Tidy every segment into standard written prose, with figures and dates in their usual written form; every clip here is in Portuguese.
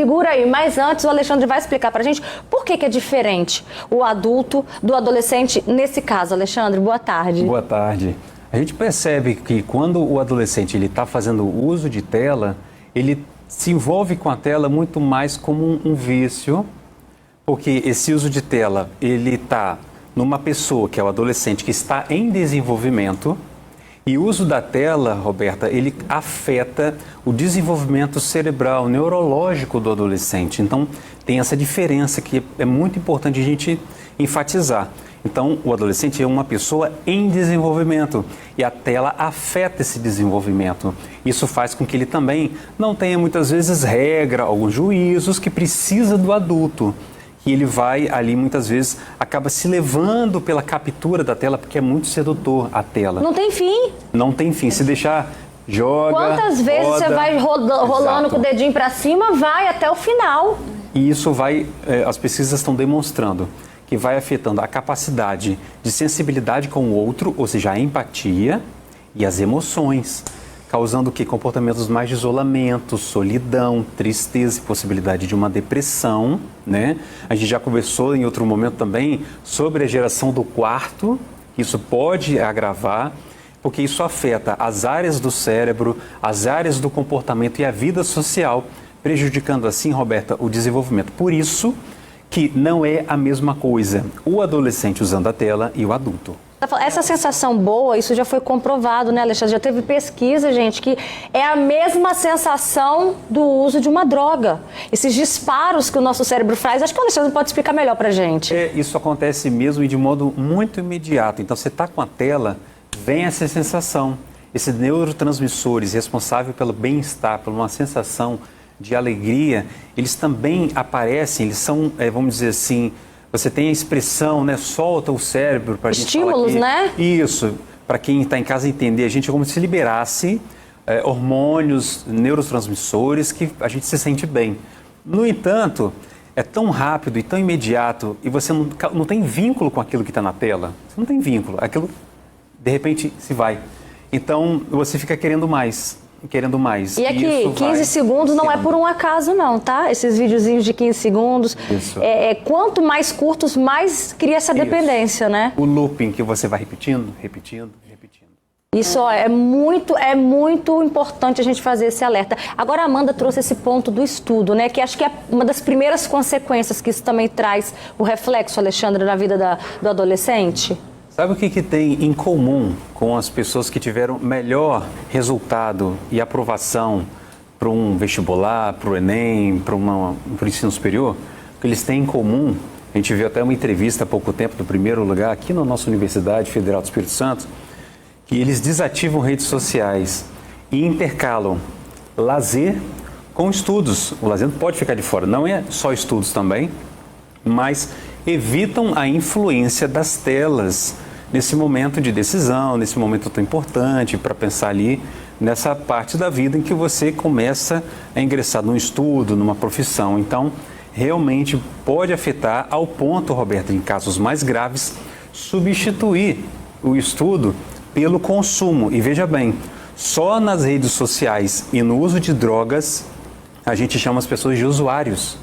Segura aí, mas antes o Alexandre vai explicar pra gente por que é diferente o adulto do adolescente nesse caso. Alexandre, boa tarde. Boa tarde. A gente percebe que quando o adolescente está fazendo uso de tela, ele se envolve com a tela muito mais como um vício, porque esse uso de tela, ele está numa pessoa, que é o adolescente, que está em desenvolvimento, e o uso da tela, Roberta, ele afeta o desenvolvimento cerebral, neurológico do adolescente. Então, tem essa diferença que é muito importante a gente enfatizar. Então, o adolescente é uma pessoa em desenvolvimento e a tela afeta esse desenvolvimento. Isso faz com que ele também não tenha muitas vezes regra, alguns juízos que precisa do adulto. E ele vai ali muitas vezes, acaba se levando pela captura da tela, porque é muito sedutor a tela. Não tem fim. Não tem fim. Se deixar, joga, quantas vezes roda, você vai rolando exato, com o dedinho para cima, vai até o final. E isso vai, as pesquisas estão demonstrando que vai afetando a capacidade de sensibilidade com o outro, ou seja, a empatia e as emoções, causando que comportamentos mais de isolamento, solidão, tristeza e possibilidade de uma depressão, né? A gente já conversou em outro momento também sobre a geração do quarto, isso pode agravar, porque isso afeta as áreas do cérebro, as áreas do comportamento e a vida social, prejudicando assim, Roberta, o desenvolvimento. Por isso que não é a mesma coisa o adolescente usando a tela e o adulto. Essa sensação boa, isso já foi comprovado, né, Alexandre? Já teve pesquisa, gente, que é a mesma sensação do uso de uma droga. Esses disparos que o nosso cérebro faz, acho que o Alexandre pode explicar melhor pra gente. Isso acontece mesmo e de modo muito imediato. Então, você está com a tela, vem essa sensação. Esses neurotransmissores responsáveis pelo bem-estar, por uma sensação de alegria, eles também aparecem, eles são, vamos dizer assim, você tem a expressão, né, solta o cérebro para a gente falar estímulos, que, né? Isso, para quem está em casa entender, a gente é como se liberasse hormônios, neurotransmissores que a gente se sente bem. No entanto, é tão rápido e tão imediato e você não tem vínculo com aquilo que está na tela. Você não tem vínculo, aquilo de repente se vai. Então você fica querendo mais. E aqui, 15 segundos não é por um acaso não, tá? Esses videozinhos de 15 segundos. Isso. Quanto mais curtos, mais cria essa dependência, né? O looping que você vai repetindo. Isso é muito importante a gente fazer esse alerta. Agora a Amanda trouxe esse ponto do estudo, né? Que acho que é uma das primeiras consequências que isso também traz, o reflexo, Alexandre, na vida do adolescente. Sabe o que tem em comum com as pessoas que tiveram melhor resultado e aprovação para um vestibular, para o Enem, para o ensino superior? O que eles têm em comum, a gente viu até uma entrevista há pouco tempo do primeiro lugar aqui na nossa Universidade Federal do Espírito Santo, que eles desativam redes sociais e intercalam lazer com estudos. O lazer não pode ficar de fora, não é só estudos também, mas evitam a influência das telas nesse momento de decisão, nesse momento tão importante para pensar ali nessa parte da vida em que você começa a ingressar num estudo, numa profissão. Então, realmente pode afetar ao ponto, Roberto, em casos mais graves, substituir o estudo pelo consumo. E veja bem, só nas redes sociais e no uso de drogas, a gente chama as pessoas de usuários.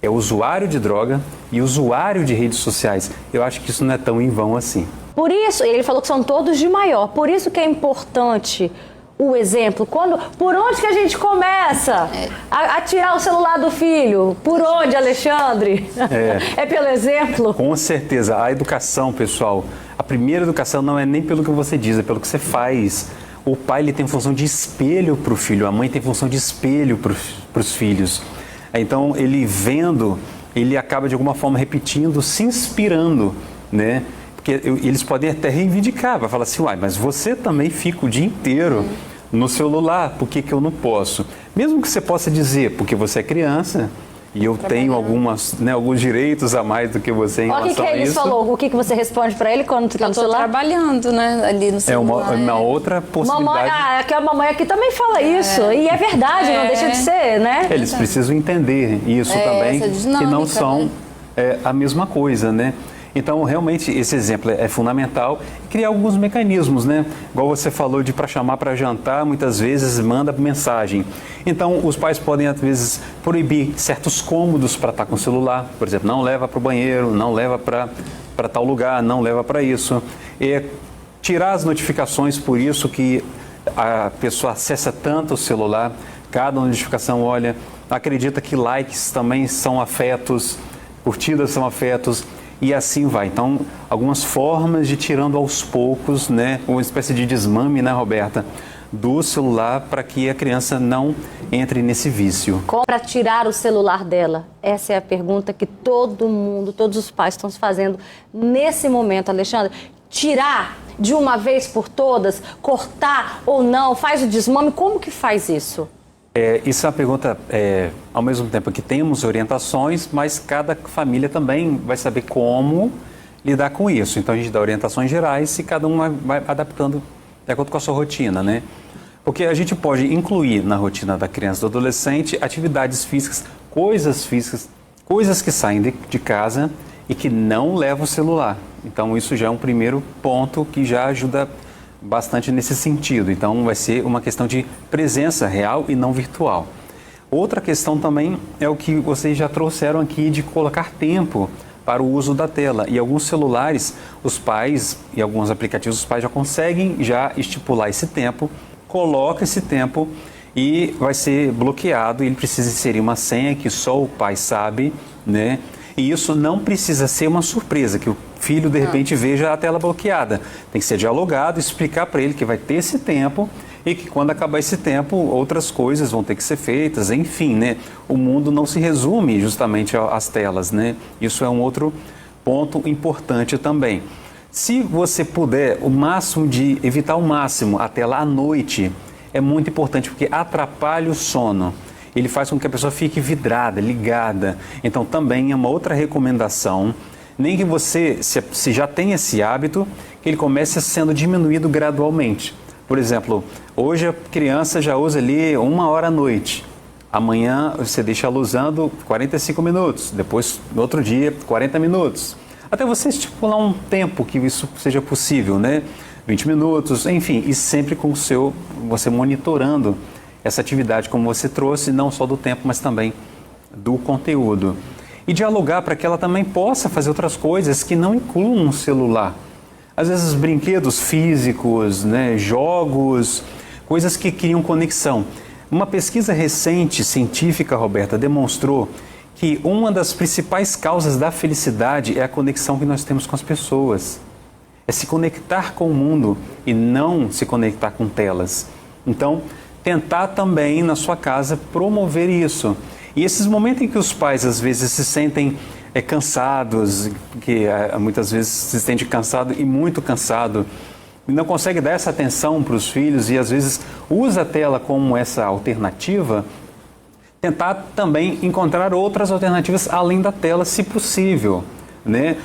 É usuário de droga e usuário de redes sociais. Eu acho que isso não é tão em vão assim. Por isso, ele falou que são todos de maior, por isso que é importante o exemplo. Por onde que a gente começa a tirar o celular do filho? Por onde, Alexandre? É pelo exemplo? Com certeza. A educação, pessoal, a primeira educação não é nem pelo que você diz, é pelo que você faz. O pai ele tem função de espelho para o filho, a mãe tem função de espelho para os filhos. Então, ele vendo, ele acaba de alguma forma repetindo, se inspirando, né? Porque eles podem até reivindicar, vai falar assim, uai, mas você também fica o dia inteiro no celular, por que eu não posso? Mesmo que você possa dizer, porque você é criança e eu tenho alguns direitos a mais do que você em relação a isso. O que ele falou? O que você responde para ele quando está no celular? Eu estou trabalhando, né, ali no celular. É uma outra possibilidade. A mamãe aqui também fala isso, e é verdade, não deixa de ser, né? Eles precisam entender isso também, que não são a mesma coisa, né? Então, realmente, esse exemplo é fundamental. E criar alguns mecanismos, né? Igual você falou de para chamar para jantar, muitas vezes manda mensagem. Então, os pais podem, às vezes, proibir certos cômodos para estar com o celular. Por exemplo, não leva para o banheiro, não leva para tal lugar, não leva para isso. E tirar as notificações, por isso que a pessoa acessa tanto o celular, cada notificação olha, acredita que likes também são afetos, curtidas são afetos, e assim vai. Então, algumas formas de tirando aos poucos, né, uma espécie de desmame, né, Roberta, do celular para que a criança não entre nesse vício. Como para tirar o celular dela? Essa é a pergunta que todo mundo, todos os pais estão se fazendo nesse momento, Alexandre. Tirar de uma vez por todas, cortar ou não, faz o desmame, como que faz isso? Isso é uma pergunta, ao mesmo tempo que temos orientações, mas cada família também vai saber como lidar com isso. Então a gente dá orientações gerais e cada um vai adaptando de acordo com a sua rotina, né? Porque a gente pode incluir na rotina da criança e do adolescente atividades físicas, coisas que saem de casa e que não levam o celular. Então isso já é um primeiro ponto que já ajuda bastante nesse sentido. Então vai ser uma questão de presença real e não virtual. Outra questão também é o que vocês já trouxeram aqui de colocar tempo para o uso da tela. E alguns celulares, os pais e alguns aplicativos, os pais já conseguem já estipular esse tempo, coloca esse tempo e vai ser bloqueado. Ele precisa inserir uma senha que só o pai sabe, né? E isso não precisa ser uma surpresa, que o filho de repente veja a tela bloqueada. Tem que ser dialogado, explicar para ele que vai ter esse tempo e que quando acabar esse tempo, outras coisas vão ter que ser feitas, enfim, né? O mundo não se resume justamente às telas, né? Isso é um outro ponto importante também. Se você puder, evitar ao máximo a tela à noite, é muito importante, porque atrapalha o sono. Ele faz com que a pessoa fique vidrada, ligada. Então também é uma outra recomendação, nem que você, se já tem esse hábito, que ele comece sendo diminuído gradualmente. Por exemplo, hoje a criança já usa ali 1 hora à noite. Amanhã você deixa ela usando 45 minutos, depois no outro dia 40 minutos. Até você estipular um tempo que isso seja possível, né? 20 minutos, enfim, e sempre com você monitorando essa atividade como você trouxe, não só do tempo, mas também do conteúdo. E dialogar para que ela também possa fazer outras coisas que não incluam um celular. Às vezes brinquedos físicos, né, jogos, coisas que criam conexão. Uma pesquisa recente, científica, Roberta, demonstrou que uma das principais causas da felicidade é a conexão que nós temos com as pessoas. É se conectar com o mundo e não se conectar com telas. Então, tentar também na sua casa promover isso. E esses momentos em que os pais às vezes se sentem cansados, que muitas vezes se sente cansado e muito cansado, e não consegue dar essa atenção para os filhos e às vezes usa a tela como essa alternativa, tentar também encontrar outras alternativas além da tela, se possível, né?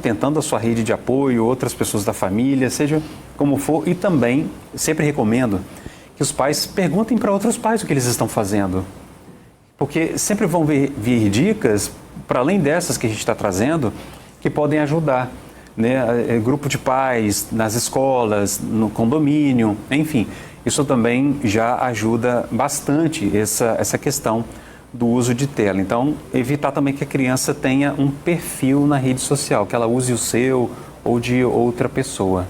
Tentando a sua rede de apoio, outras pessoas da família, seja como for, e também sempre recomendo que os pais perguntem para outros pais o que eles estão fazendo. Porque sempre vão vir dicas, para além dessas que a gente está trazendo, que podem ajudar, né? Grupo de pais, nas escolas, no condomínio, enfim. Isso também já ajuda bastante essa questão do uso de tela. Então, evitar também que a criança tenha um perfil na rede social, que ela use o seu ou de outra pessoa.